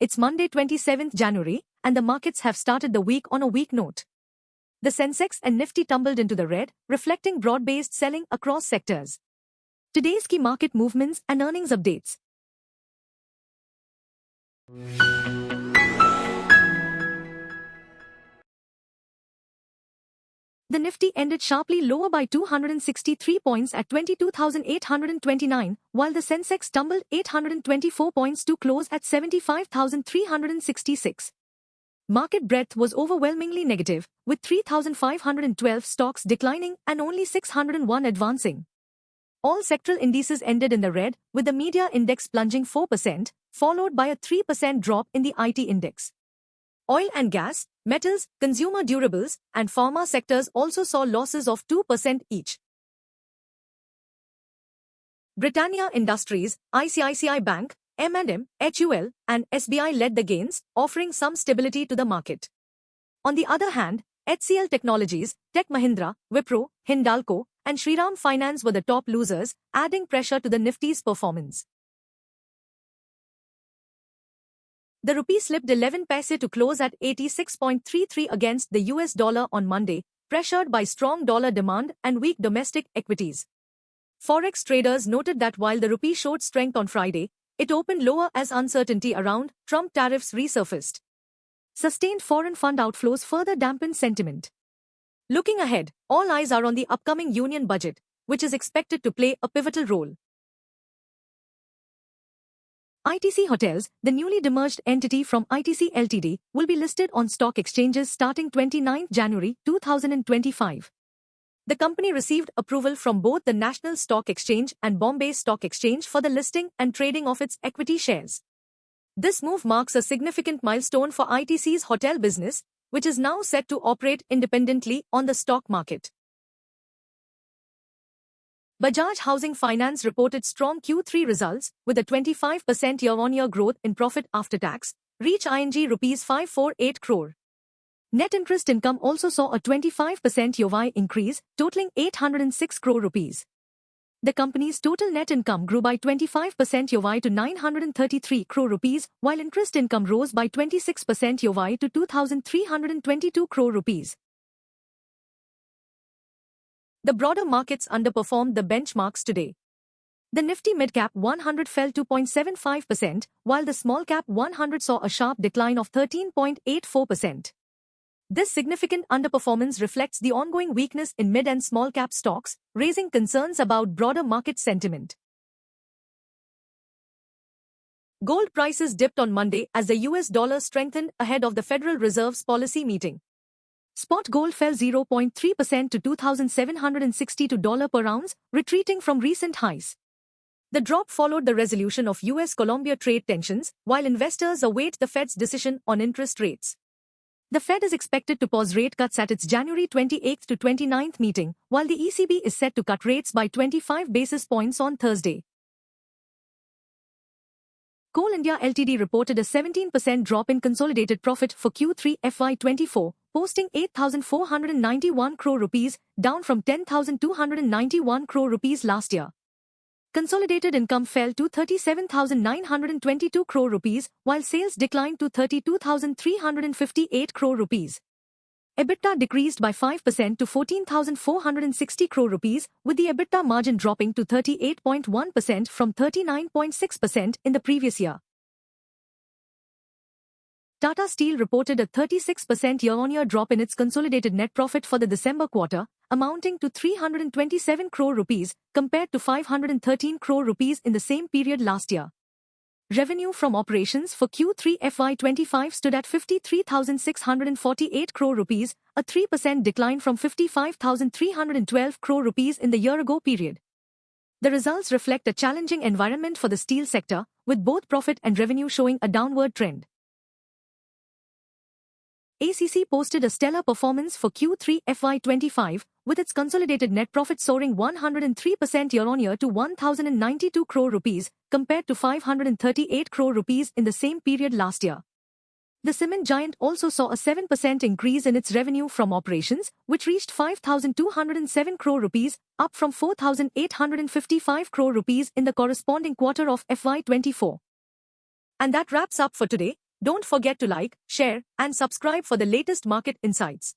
It's Monday 27th January, and the markets have started the week on a weak note. The Sensex and Nifty tumbled into the red, reflecting broad-based selling across sectors. Today's key market movements and earnings updates. The Nifty ended sharply lower by 263 points at 22,829, while the Sensex tumbled 824 points to close at 75,366. Market breadth was overwhelmingly negative, with 3,512 stocks declining and only 601 advancing. All sectoral indices ended in the red, with the media index plunging 4%, followed by a 3% drop in the IT index. Oil and gas, metals, consumer durables, and pharma sectors also saw losses of 2% each. Britannia Industries, ICICI Bank, M&M, HUL, and SBI led the gains, offering some stability to the market. On the other hand, HCL Technologies, Tech Mahindra, Wipro, Hindalco, and Shriram Finance were the top losers, adding pressure to the Nifty's performance. The rupee slipped 11 paise to close at 86.33 against the US dollar on Monday, pressured by strong dollar demand and weak domestic equities. Forex traders noted that while the rupee showed strength on Friday, it opened lower as uncertainty around Trump tariffs resurfaced. Sustained foreign fund outflows further dampened sentiment. Looking ahead, all eyes are on the upcoming union budget, which is expected to play a pivotal role. ITC Hotels, the newly demerged entity from ITC Ltd, will be listed on stock exchanges starting 29 January 2025. The company received approval from both the National Stock Exchange and Bombay Stock Exchange for the listing and trading of its equity shares. This move marks a significant milestone for ITC's hotel business, which is now set to operate independently on the stock market. Bajaj Housing Finance reported strong Q3 results, with a 25% year-on-year growth in profit after tax, reach Rs 548 crore. Net interest income also saw a 25% YoY increase, totaling 806 crore rupees. The company's total net income grew by 25% YoY to 933 crore rupees, while interest income rose by 26% YoY to 2,322 crore rupees. The broader markets underperformed the benchmarks today. The Nifty Midcap 100 fell 2.75%, while the Small-Cap 100 saw a sharp decline of 13.84%. This significant underperformance reflects the ongoing weakness in mid- and small-cap stocks, raising concerns about broader market sentiment. Gold prices dipped on Monday as the US dollar strengthened ahead of the Federal Reserve's policy meeting. Spot gold fell 0.3% to $2,762 per ounce, retreating from recent highs. The drop followed the resolution of US-Colombia trade tensions, while investors await the Fed's decision on interest rates. The Fed is expected to pause rate cuts at its January 28 to 29 meeting, while the ECB is set to cut rates by 25 basis points on Thursday. Coal India Ltd reported a 17% drop in consolidated profit for Q3 FY24, posting 8,491 crore rupees, down from 10,291 crore rupees last year. Consolidated income fell to 37,922 crore rupees, while sales declined to 32,358 crore rupees. EBITDA decreased by 5% to 14,460 crore rupees, with the EBITDA margin dropping to 38.1% from 39.6% in the previous year. Tata Steel reported a 36% year-on-year drop in its consolidated net profit for the December quarter, amounting to 327 crore rupees, compared to 513 crore rupees in the same period last year. Revenue from operations for Q3 FY25 stood at 53,648 crore rupees, a 3% decline from 55,312 crore rupees in the year-ago period. The results reflect a challenging environment for the steel sector, with both profit and revenue showing a downward trend. ACC posted a stellar performance for Q3 FY25, with its consolidated net profit soaring 103% year-on-year to 1,092 crore rupees, compared to 538 crore rupees in the same period last year. The cement giant also saw a 7% increase in its revenue from operations, which reached 5,207 crore rupees, up from 4,855 crore rupees in the corresponding quarter of FY24. And that wraps up for today. Don't forget to like, share, and subscribe for the latest market insights.